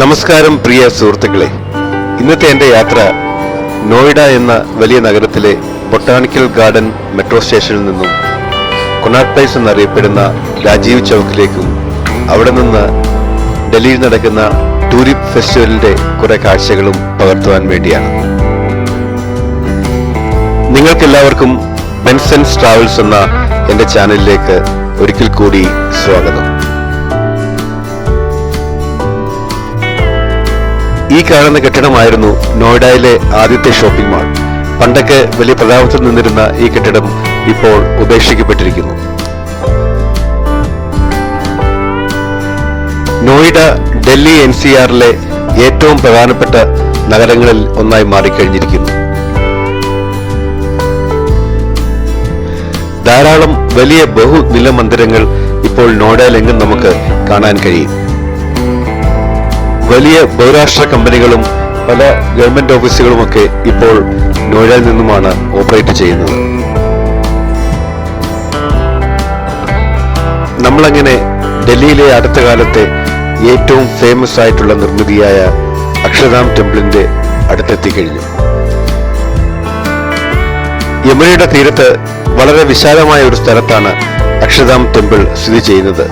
നമസ്കാരം പ്രിയ സുഹൃത്തുക്കളെ, ഇന്നത്തെ എൻ്റെ യാത്ര നോയിഡ എന്ന വലിയ നഗരത്തിലെ ബൊട്ടാണിക്കൽ ഗാർഡൻ മെട്രോ സ്റ്റേഷനിൽ നിന്നും കൊണാട്ട് പ്ലേസ് എന്നറിയപ്പെടുന്ന രാജീവ് ചൗക്കിലേക്കും അവിടെ നിന്ന് ഡൽഹിയിൽ നടക്കുന്ന ടൂലിപ്പ് ഫെസ്റ്റിവലിന്റെ കുറെ കാഴ്ചകളും പകർത്തുവാൻ വേണ്ടിയാണ്. നിങ്ങൾക്കെല്ലാവർക്കും ബെൻസൺസ് ട്രാവൽസ് എന്ന എൻ്റെ ചാനലിലേക്ക് ഒരിക്കൽ കൂടി സ്വാഗതം. ഈ കാണുന്ന കെട്ടിടമായിരുന്നു നോയിഡയിലെ ആദ്യത്തെ ഷോപ്പിംഗ് മാൾ. പണ്ടൊക്കെ വലിയ പ്രതാപത്തിൽ നിന്നിരുന്ന ഈ കെട്ടിടം ഇപ്പോൾ ഉപേക്ഷിക്കപ്പെട്ടിരിക്കുന്നു. നോയിഡ ഡൽഹി NCRലെ ഏറ്റവും പ്രധാനപ്പെട്ട നഗരങ്ങളിൽ ഒന്നായി മാറിക്കഴിഞ്ഞിരിക്കുന്നു. ധാരാളം വലിയ ബഹുനില മന്ദിരങ്ങൾ ഇപ്പോൾ നോയിഡയിലെങ്ങും നമുക്ക് കാണാൻ കഴിയും. വലിയ ബഹുരാഷ്ട്ര കമ്പനികളും പല ഗവൺമെന്റ് ഓഫീസുകളുമൊക്കെ ഇപ്പോൾ നോയിഡയിൽ നിന്നുമാണ് ഓപ്പറേറ്റ് ചെയ്യുന്നത്. നമ്മളങ്ങനെ ഡൽഹിയിലെ അടുത്ത കാലത്തെ ഏറ്റവും ഫേമസ് ആയിട്ടുള്ള നിർമ്മിതിയായ അക്ഷർധാം ടെമ്പിളിന്റെ അടുത്തെത്തിക്കഴിഞ്ഞു. യമുനയുടെ തീരത്ത് വളരെ വിശാലമായ ഒരു സ്ഥലത്താണ് അക്ഷർധാം ടെമ്പിൾ സ്ഥിതി ചെയ്യുന്നത്.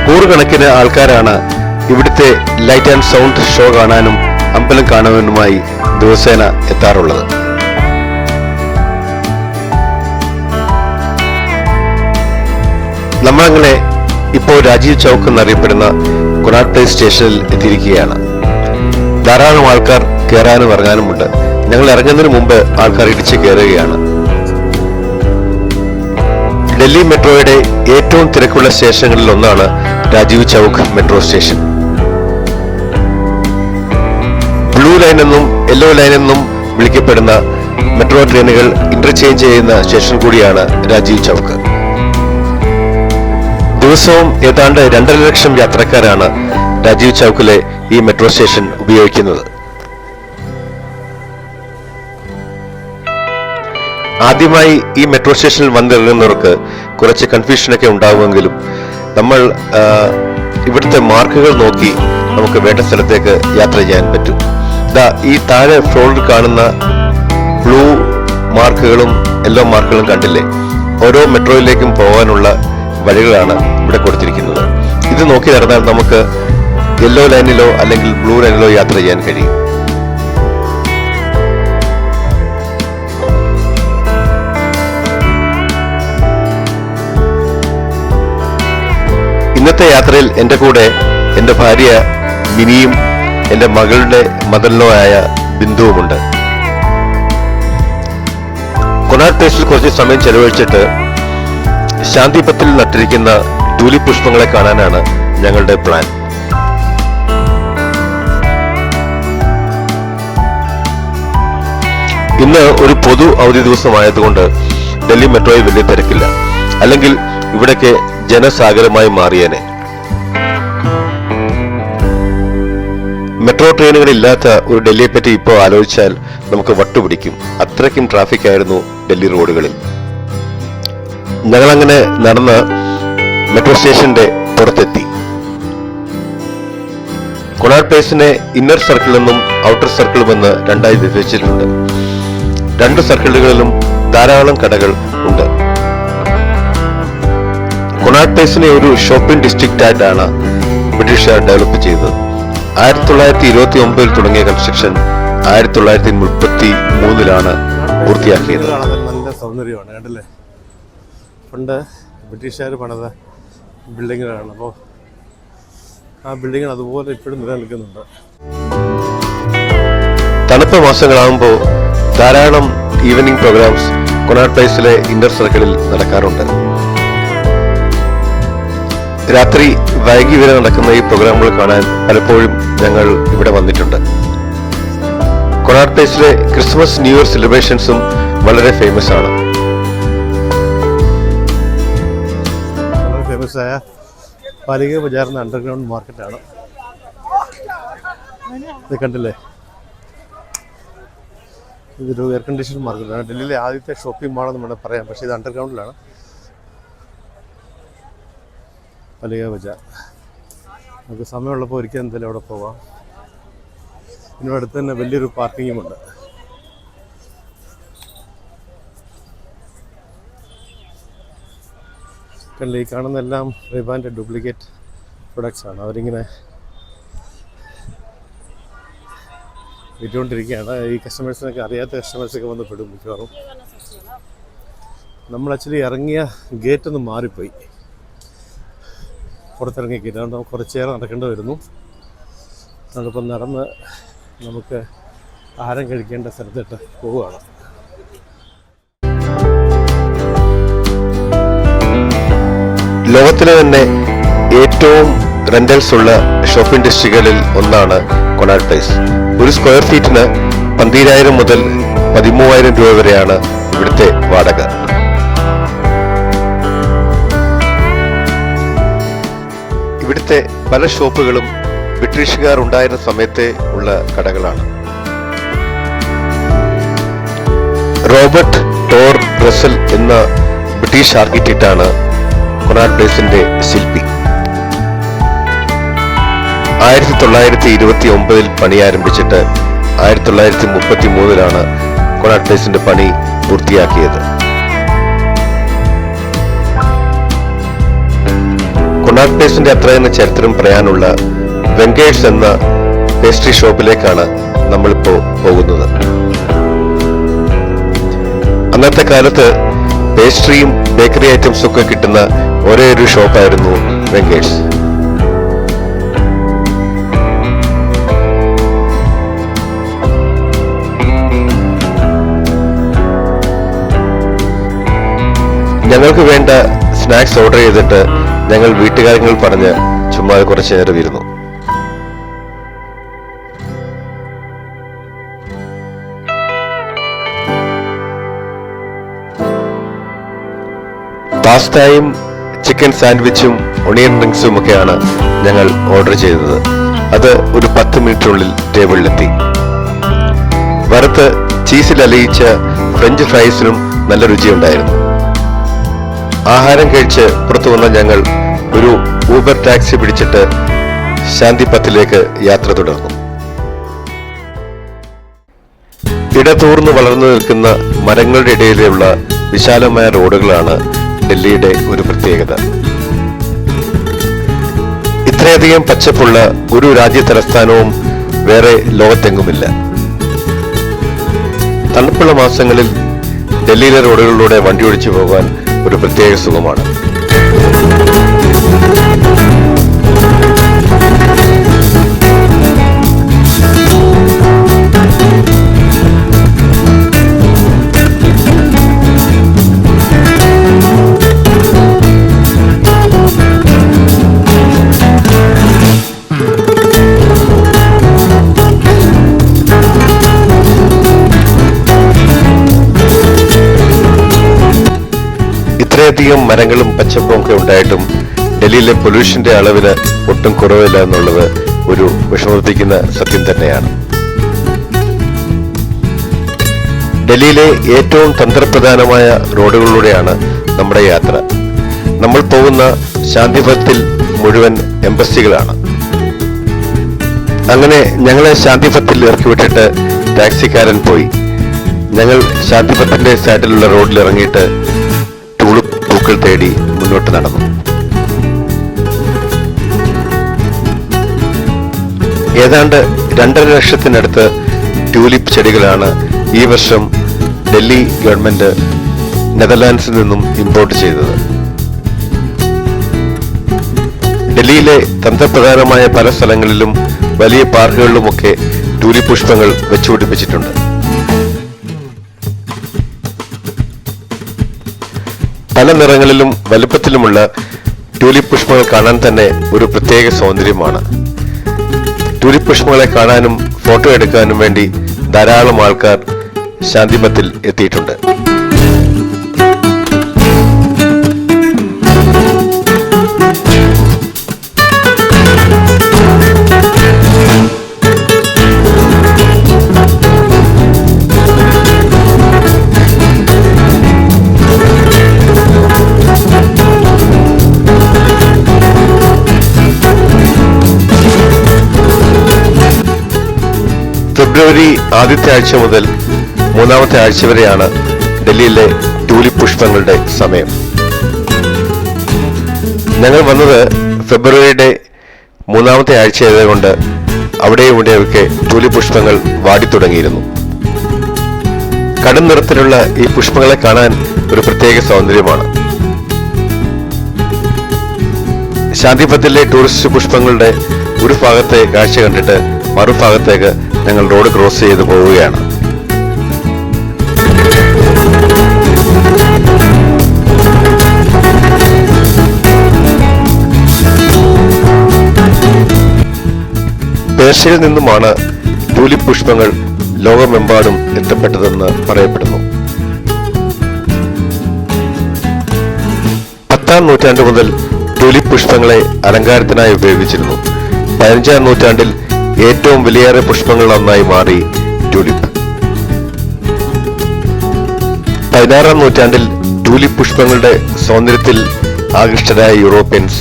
നൂറുകണക്കിന് ആൾക്കാരാണ് ഇവിടുത്തെ ലൈറ്റ് ആൻഡ് സൗണ്ട് ഷോ കാണാനും അമ്പലം കാണുവാനുമായി ദിവസേന എത്താറുള്ളത്. നമ്മളങ്ങനെ ഇപ്പോൾ രാജീവ് ചൗക്ക് എന്നറിയപ്പെടുന്ന കൊണാട്ട് പ്ലേസ് സ്റ്റേഷനിൽ എത്തിയിരിക്കുകയാണ്. ധാരാളം ആൾക്കാർ കയറാനും ഇറങ്ങാനുമുണ്ട്. ഞങ്ങൾ ഇറങ്ങുന്നതിന് മുമ്പ് ആൾക്കാർ ഇടിച്ച് കയറുകയാണ്. ഡൽഹി മെട്രോയുടെ ഏറ്റവും തിരക്കുള്ള സ്റ്റേഷനുകളിൽ ഒന്നാണ് Rajiv Chowk metro station. Blue line എന്നും യെല്ലോ ലൈൻ എന്നും വിളിക്കപ്പെടുന്ന മെട്രോ ട്രെയിനുകൾ ഇന്റർചേഞ്ച് ചെയ്യുന്ന സ്റ്റേഷൻ കൂടിയാണ് രാജീവ് ചൗക്ക്. ദിവസവും ഏതാണ്ട് 2.5 ലക്ഷം യാത്രക്കാരാണ് രാജീവ് ചൗക്കിലെ ഈ മെട്രോ സ്റ്റേഷൻ ഉപയോഗിക്കുന്നത്. ആദ്യമായി ഈ മെട്രോ സ്റ്റേഷനിൽ വന്നിറങ്ങുന്നവർക്ക് കുറച്ച് കൺഫ്യൂഷനൊക്കെ ഉണ്ടാകുമെങ്കിലും നമ്മൾ ഇവിടുത്തെ മാർക്കുകൾ നോക്കി നമുക്ക് വേണ്ട സ്ഥലത്തേക്ക് യാത്ര ചെയ്യാൻ പറ്റും. ഈ താഴെ ഫ്ലോറിൽ കാണുന്ന ബ്ലൂ മാർക്കുകളും യെല്ലോ മാർക്കുകളും കണ്ടില്ലേ? ഓരോ മെട്രോയിലേക്കും പോകാനുള്ള വഴികളാണ് ഇവിടെ കൊടുത്തിരിക്കുന്നത്. ഇത് നോക്കി നടന്നാൽ നമുക്ക് യെല്ലോ ലൈനിലോ അല്ലെങ്കിൽ ബ്ലൂ ലൈനിലോ യാത്ര ചെയ്യാൻ കഴിയും. ഇന്നത്തെ യാത്രയിൽ എൻ്റെ കൂടെ എൻ്റെ ഭാര്യ മിനിയും എൻ്റെ മകളുടെ മദറിലോ ആയ ബിന്ദുവുമുണ്ട്. കൊണാട്ട് പ്ലേസിൽ കുറച്ച് സമയം ചെലവഴിച്ചിട്ട് ശാന്തിപത്തിൽ നട്ടിരിക്കുന്ന ടൂലിപ്പ് പുഷ്പങ്ങളെ കാണാനാണ് ഞങ്ങളുടെ പ്ലാൻ. ഇന്ന് ഒരു പൊതു അവധി ദിവസമായതുകൊണ്ട് ഡൽഹി മെട്രോയിൽ വലിയ തിരക്കില്ല. അല്ലെങ്കിൽ ഇവിടേക്ക് ജനസാഗരമായി മാറിയേനെ. മെട്രോ ട്രെയിനുകൾ ഇല്ലാത്ത ഒരു ഡൽഹിയെ പറ്റി ഇപ്പോൾ ആലോചിച്ചാൽ നമുക്ക് വട്ടുപിടിക്കും. അത്രയ്ക്കും ട്രാഫിക് ആയിരുന്നു ഡൽഹി റോഡുകളിൽ. ഞങ്ങളങ്ങനെ നടന്ന് മെട്രോ സ്റ്റേഷന്റെ പുറത്തെത്തി. കൊണാട്ട് പ്ലേസിനെ ഇന്നർ സർക്കിളെന്നും ഔട്ടർ സർക്കിളുമെന്ന് രണ്ടായി വിഭജിച്ചിട്ടുണ്ട്. 2 സർക്കിളുകളിലും ധാരാളം കടകൾ ഉണ്ട്. കൊണാട്ട് പ്ലേസിനെ ഒരു ഷോപ്പിംഗ് ഡിസ്ട്രിക്റ്റ് ആയിട്ടാണ് ബ്രിട്ടീഷുകാർ ഡെവലപ്പ് ചെയ്തത്. 1929 തുടങ്ങിയ കൺസ്ട്രക്ഷൻ 1933 പൂർത്തിയാക്കിയത്. നല്ല സൗന്ദര്യമാണ് കണ്ടല്ലേ. പണ്ട് ബ്രിട്ടീഷുകാർ പണിത ബിൽഡിങ്ങുകളാണ്. അപ്പോൾ ആ ബിൽഡിങ്ങുകൾ അതുപോലെ ഇപ്പോഴും നിലനിൽക്കുന്നുണ്ട്. തണുപ്പ് മാസങ്ങളാകുമ്പോൾ ധാരാളം ഈവനിങ് പ്രോഗ്രാംസ് കൊണാട്ട് പ്ലേസിലെ ഇന്നർ സർക്കിളിൽ നടക്കാറുണ്ട്. രാത്രി വൈകി വരെ നടക്കുന്ന ഈ പ്രോഗ്രാമുകൾ കാണാൻ പലപ്പോഴും ഞങ്ങൾ ഇവിടെ വന്നിട്ടുണ്ട്. കൊണാട്ട് പ്ലേസിലെ ക്രിസ്മസ് ന്യൂ ഇയർ സെലിബ്രേഷൻസും വളരെ ഫേമസ് ആണ്. വളരെ ഫേമസ് ആയ പാലിക ബജാറിന് അണ്ടർഗ്രൗണ്ട് മാർക്കറ്റാണ് ഇത്. കണ്ടില്ലേ, ഇതൊരു എയർ കണ്ടീഷൻ മാർക്കറ്റാണ്. ഡൽഹിയിലെ ആദ്യത്തെ ഷോപ്പിംഗ് മാളെന്ന് വേണമെങ്കിൽ പറയാം. പക്ഷേ ഇത് അണ്ടർഗ്രൗണ്ടിലാണ്. പാലിക ബജാർ. നമുക്ക് സമയമുള്ളപ്പോൾ ഒരിക്കലും എന്തായാലും അവിടെ പോവാം. ഇതിൻ്റെ അടുത്ത് തന്നെ വലിയൊരു പാർക്കിങ്ങുമുണ്ട്. കണ്ടില്ലേ, ഈ കാണുന്നതെല്ലാം റിബാൻ്റെ ഡ്യൂപ്ലിക്കേറ്റ് പ്രൊഡക്ട്സ് ആണ്. അവരിങ്ങനെ വിറ്റുകൊണ്ടിരിക്കുകയാണ്. ഈ കസ്റ്റമേഴ്സിനൊക്കെ അറിയാത്ത കസ്റ്റമേഴ്സൊക്കെ വന്ന് പെടും മിക്കവാറും. നമ്മൾ ആക്ച്വലി ഇറങ്ങിയ ഗേറ്റ് ഒന്ന് മാറിപ്പോയി, പുറത്തിറങ്ങിക്കില്ല. അതുകൊണ്ട് നമുക്ക് കുറച്ചേറെ നടക്കേണ്ടി വരുന്നു. അതിപ്പം നടന്ന് നമുക്ക് ആഹാരം കഴിക്കേണ്ട സ്ഥലത്തിട്ട് പോവുകയാണ്. ലോകത്തിലെ തന്നെ ഏറ്റവും റെന്റൽസ് ഉള്ള ഷോപ്പിംഗ് ഡിസ്ട്രിക്റ്റുകളിൽ ഒന്നാണ് കൊണാർട്ട് പ്ലേസ്. ഒരു സ്ക്വയർ ഫീറ്റിന് 12,000 മുതൽ 13,000 രൂപ വരെയാണ് ഇവിടുത്തെ വാടക. ഇവിടുത്തെ പല ഷോപ്പുകളും ബ്രിട്ടീഷുകാർ ഉണ്ടായിരുന്ന സമയത്തെ ഉള്ള കടകളാണ്. റോബർട്ട് ടോർ റസൽ എന്ന ബ്രിട്ടീഷ് ആർക്കിടെക്റ്റാണ് കൊണാർട്ട് പ്ലേസിന്റെ ശില്പി. 1929 പണി ആരംഭിച്ചിട്ട് 1933 കൊണാർട്ട് പ്ലേസിന്റെ പണി പൂർത്തിയാക്കിയത്. കൊണാർട്ട് പ്ലേസിന്റെ അത്ര തന്നെ ചരിത്രം പറയാനുള്ള വെങ്കേഴ്സ് എന്ന പേസ്ട്രി ഷോപ്പിലേക്കാണ് നമ്മളിപ്പോ പോകുന്നത്. അന്നത്തെ കാലത്ത് പേസ്ട്രിയും ബേക്കറി ഐറ്റംസും ഒക്കെ കിട്ടുന്ന ഒരേ ഒരു ഷോപ്പായിരുന്നു വെങ്കേഴ്സ്. ഞങ്ങൾക്ക് വേണ്ട സ്നാക്സ് ഓർഡർ ചെയ്തിട്ട് ഞങ്ങൾ വീട്ടുകാര്യങ്ങൾ പറഞ്ഞ് ചുമ്മാ കുറച്ചു നേരം ഇരുന്നു. പാസ്തയും ചിക്കൻ സാൻഡ്വിച്ചും ഒണിയൻ റിങ്സും ഒക്കെയാണ് ഞങ്ങൾ ഓർഡർ ചെയ്തത്. അത് ഒരു 10 മിനിറ്റിനുള്ളിൽ ടേബിളിലെത്തി. വറുത്ത് ചീസിൽ അലിയിച്ച ഫ്രഞ്ച് ഫ്രൈസിനും നല്ല രുചിയുണ്ടായിരുന്നു. ആഹാരം കഴിച്ച് പുറത്തു വന്ന ഞങ്ങൾ ഒരു ഊബർ ടാക്സി പിടിച്ചിട്ട് ശാന്തിപത്തിലേക്ക് യാത്ര തുടർന്നു. ഇടതൂർന്ന് വളർന്നു നിൽക്കുന്ന മരങ്ങളുടെ ഇടയിലുള്ള വിശാലമായ റോഡുകളാണ് ഡൽഹിയുടെ ഒരു പ്രത്യേകത. ഇത്രയധികം പച്ചപ്പുള്ള ഒരു രാജ്യ തലസ്ഥാനവും വേറെ ലോകത്തെങ്ങുമില്ല. തണുപ്പുള്ള മാസങ്ങളിൽ ഡൽഹിയിലെ റോഡുകളിലൂടെ വണ്ടി ഓടിച്ചു പോകാൻ ഒരു പ്രത്യേക സുഖമാണ്. ഇത്രയധികം മരങ്ങളും പച്ചപ്പും ഒക്കെ ഉണ്ടായിട്ടും ഡൽഹിയിലെ പൊല്യൂഷന്റെ അളവിന് ഒട്ടും കുറവില്ല എന്നുള്ളത് ഒരു വിഷമിപ്പിക്കുന്ന സത്യം തന്നെയാണ്. ഡൽഹിയിലെ ഏറ്റവും തന്ത്രപ്രധാനമായ റോഡുകളിലൂടെയാണ് നമ്മുടെ യാത്ര. നമ്മൾ പോകുന്ന ശാന്തിപത്തിൽ മുഴുവൻ എംബസികളാണ്. അങ്ങനെ ഞങ്ങളെ ശാന്തിപത്തിൽ ഇറക്കി വിട്ടിട്ട് ടാക്സിക്കാരൻ പോയി. ഞങ്ങൾ ശാന്തിപത്തിന്റെ സൈഡിലുള്ള റോഡിൽ ഇറങ്ങിയിട്ട് പൂക്കൾ തേടി മുന്നോട്ട് നടന്നു. ഏതാണ്ട് 2.5 ലക്ഷത്തിനടുത്ത് ട്യൂലിപ്പ് ചെടികളാണ് ഈ വർഷം ഡൽഹി ഗവൺമെന്റ് നെതർലാൻഡ്സിൽ നിന്നും ഇമ്പോർട്ട് ചെയ്തത്. ഡൽഹിയിലെ തന്ത്രപ്രധാനമായ പല സ്ഥലങ്ങളിലും വലിയ പാർക്കുകളിലുമൊക്കെ ട്യൂലിപ്പ് പുഷ്പങ്ങൾ വെച്ചുപിടിപ്പിച്ചിട്ടുണ്ട്. പല നിറങ്ങളിലും വലുപ്പത്തിലുമുള്ള ട്യൂലിപ്പ് പുഷ്പങ്ങൾ കാണാൻ തന്നെ ഒരു പ്രത്യേക സൗന്ദര്യമാണ്. ട്യൂലിപ്പ് പുഷ്പങ്ങളെ കാണാനും ഫോട്ടോ എടുക്കാനും വേണ്ടി ധാരാളം ആൾക്കാർ ശാന്തിപത്തിൽ എത്തിയിട്ടുണ്ട്. ഫെബ്രുവരി ആദ്യത്തെ ആഴ്ച മുതൽ മൂന്നാമത്തെ ആഴ്ച വരെയാണ് ഡൽഹിയിലെ ട്യൂലിപ്പ് പുഷ്പങ്ങളുടെ സമയം. ഞങ്ങൾ വന്നത് ഫെബ്രുവരിയുടെ മൂന്നാമത്തെ ആഴ്ച ആയതുകൊണ്ട് അവിടെയും ഇവിടെയൊക്കെ ട്യൂലിപ്പ് പുഷ്പങ്ങൾ വാടിത്തുടങ്ങിയിരുന്നു. കടും നിറത്തിലുള്ള ഈ പുഷ്പങ്ങളെ കാണാൻ ഒരു പ്രത്യേക സൗന്ദര്യമാണ്. ശാന്തിപഥിലെ ടൂറിസ്റ്റ് പുഷ്പങ്ങളുടെ ഒരു ഭാഗത്തെ കാഴ്ച കണ്ടിട്ട് മറുഭാഗത്തേക്ക് ഞങ്ങൾ റോഡ് ക്രോസ് ചെയ്ത് പോവുകയാണ്. പേർഷ്യയിൽ നിന്നുമാണ് ട്യൂലിപ്പ് പുഷ്പങ്ങൾ ലോകമെമ്പാടും എത്തപ്പെട്ടതെന്ന് പറയപ്പെടുന്നു. 10-ാം നൂറ്റാണ്ട് മുതൽ ട്യൂലിപ്പ് പുഷ്പങ്ങളെ അലങ്കാരത്തിനായി ഉപയോഗിച്ചിരുന്നു. 15-ാം നൂറ്റാണ്ടിൽ ഏറ്റവും വിലയേറിയ പുഷ്പങ്ങളിലൊന്നായി മാറി ട്യൂലിപ്പ്. 16-ാം നൂറ്റാണ്ടിൽ ട്യൂലിപ്പ് പുഷ്പങ്ങളുടെ സൗന്ദര്യത്തിൽ ആകൃഷ്ടരായ യൂറോപ്യൻസ്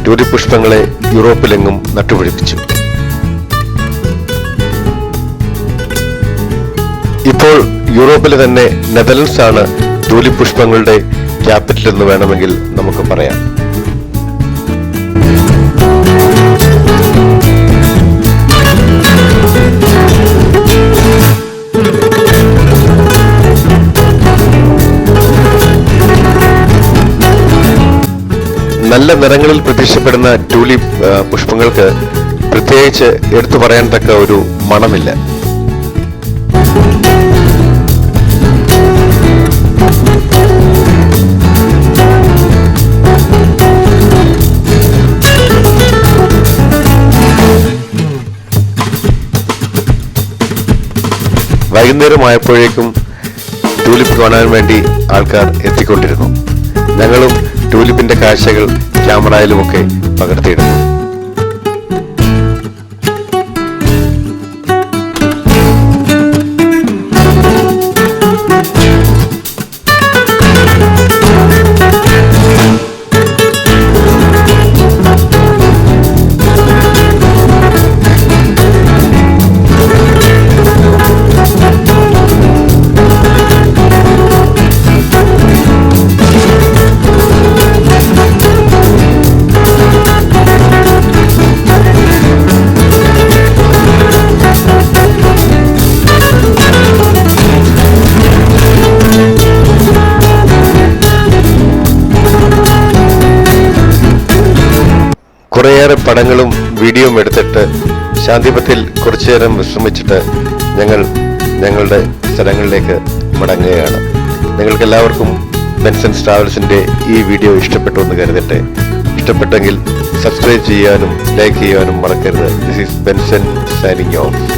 ട്യൂലിപ്പ് പുഷ്പങ്ങളെ യൂറോപ്പിലെങ്ങും നട്ടുപിടിപ്പിച്ചു. ഇപ്പോൾ യൂറോപ്പിലെ തന്നെ നെതർലൻഡ്സ് ആണ് ട്യൂലിപ്പ് പുഷ്പങ്ങളുടെ ക്യാപിറ്റൽ എന്ന് വേണമെങ്കിൽ നമുക്ക് പറയാം. നല്ല നിറങ്ങളിൽ പ്രത്യക്ഷപ്പെടുന്ന ട്യൂലിപ്പ് പുഷ്പങ്ങൾക്ക് പ്രത്യേകിച്ച് എടുത്തു പറയാൻ തക്ക ഒരു മണമില്ല. വൈകുന്നേരമായപ്പോഴേക്കും ട്യൂലിപ്പ് കാണാൻ വേണ്ടി ആൾക്കാർ എത്തിക്കൊണ്ടിരുന്നു. ഞങ്ങളും ട്യൂലിപ്പിന്റെ കാഴ്ചകൾ ക്യാമറയിലുമൊക്കെ പകർത്തിയിടുന്നു. കുറേയേറെ പടങ്ങളും വീഡിയോയും എടുത്തിട്ട് ശാന്തിപഥിൽ കുറച്ചു നേരം വിശ്രമിച്ചിട്ട് ഞങ്ങൾ ഞങ്ങളുടെ സ്ഥലങ്ങളിലേക്ക് മടങ്ങുകയാണ്. നിങ്ങൾക്ക് എല്ലാവർക്കും ബെൻസൺസ് ട്രാവൽസിന്റെ ഈ വീഡിയോ ഇഷ്ടപ്പെട്ടു എന്ന് കരുതട്ടെ. ഇഷ്ടപ്പെട്ടെങ്കിൽ സബ്സ്ക്രൈബ് ചെയ്യാനും ലൈക്ക് ചെയ്യാനും മറക്കരുത്. This is Benson signing off.